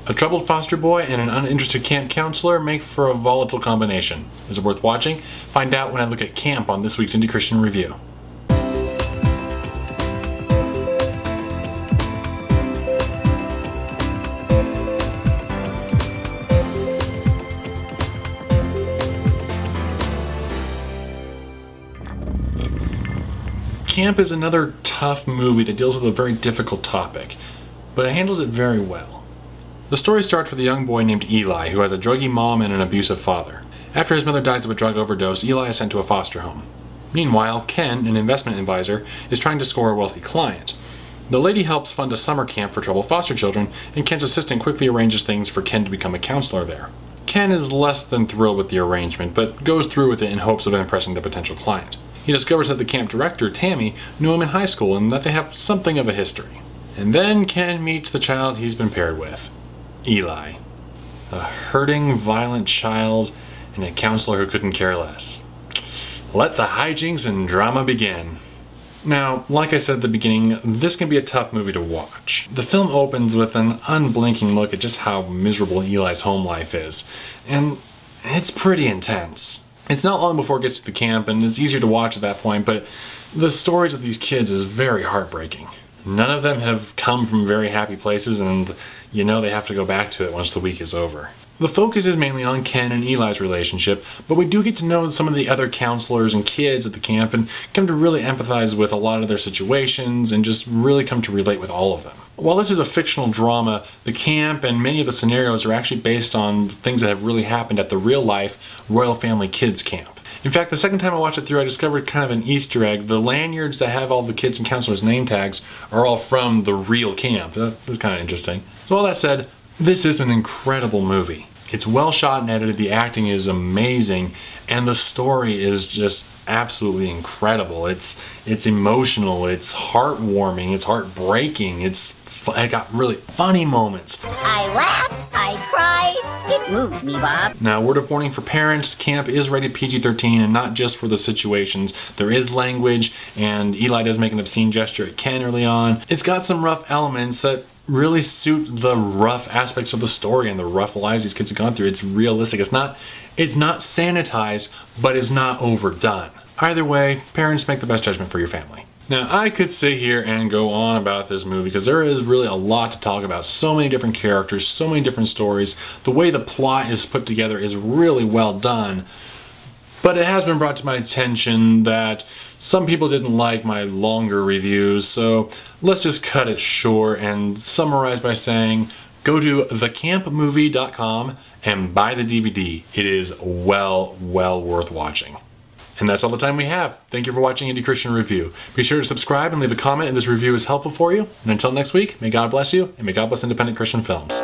A troubled foster boy and an uninterested camp counselor make for a volatile combination. Is it worth watching? Find out when I look at camp on this week's Indy Christian Review. Camp is another tough movie that deals with a very difficult topic, but it handles it very well. The story starts with a young boy named Eli who has a druggy mom and an abusive father. After his mother dies of a drug overdose, Eli is sent to a foster home. Meanwhile, Ken, an investment advisor, is trying to score a wealthy client. The lady helps fund a summer camp for troubled foster children, and Ken's assistant quickly arranges things for Ken to become a counselor there. Ken is less than thrilled with the arrangement, but goes through with it in hopes of impressing the potential client. He discovers that the camp director, Tammy, knew him in high school and that they have something of a history. And then Ken meets the child he's been paired with, Eli. A hurting, violent child and a counselor who couldn't care less. Let the hijinks and drama begin. Now, like I said at the beginning, this can be a tough movie to watch. The film opens with an unblinking look at just how miserable Eli's home life is, and it's pretty intense. It's not long before it gets to the camp, and it's easier to watch at that point, but the stories of these kids is very heartbreaking. None of them have come from very happy places, and you know they have to go back to it once the week is over. The focus is mainly on Ken and Eli's relationship, but we do get to know some of the other counselors and kids at the camp and come to really empathize with a lot of their situations and just really come to relate with all of them. While this is a fictional drama, the camp and many of the scenarios are actually based on things that have really happened at the real-life Royal Family Kids Camp. In fact, the second time I watched it through, I discovered kind of an Easter egg. The lanyards that have all the kids and counselors' name tags are all from the real camp. That's kind of interesting. So all that said, this is an incredible movie. It's well shot and edited, the acting is amazing, and the story is just absolutely incredible. It's emotional, it's heartwarming, it's heartbreaking, it got really funny moments. I laughed, I cried, it moved me, Bob. Now, word of warning for parents, camp is rated PG-13 and not just for the situations. There is language, and Eli does make an obscene gesture at Ken early on. It's got some rough elements that really suit the rough aspects of the story and the rough lives these kids have gone through. It's realistic. It's not sanitized, but it's not overdone. Either way, parents, make the best judgment for your family. Now, I could sit here and go on about this movie because there is really a lot to talk about. So many different characters, so many different stories. The way the plot is put together is really well done. But it has been brought to my attention that some people didn't like my longer reviews, so let's just cut it short and summarize by saying, go to thecampmovie.com and buy the DVD. It is well worth watching. And that's all the time we have. Thank you for watching Indy Christian Review. Be sure to subscribe and leave a comment if this review is helpful for you. And until next week, may God bless you, and may God bless independent Christian films.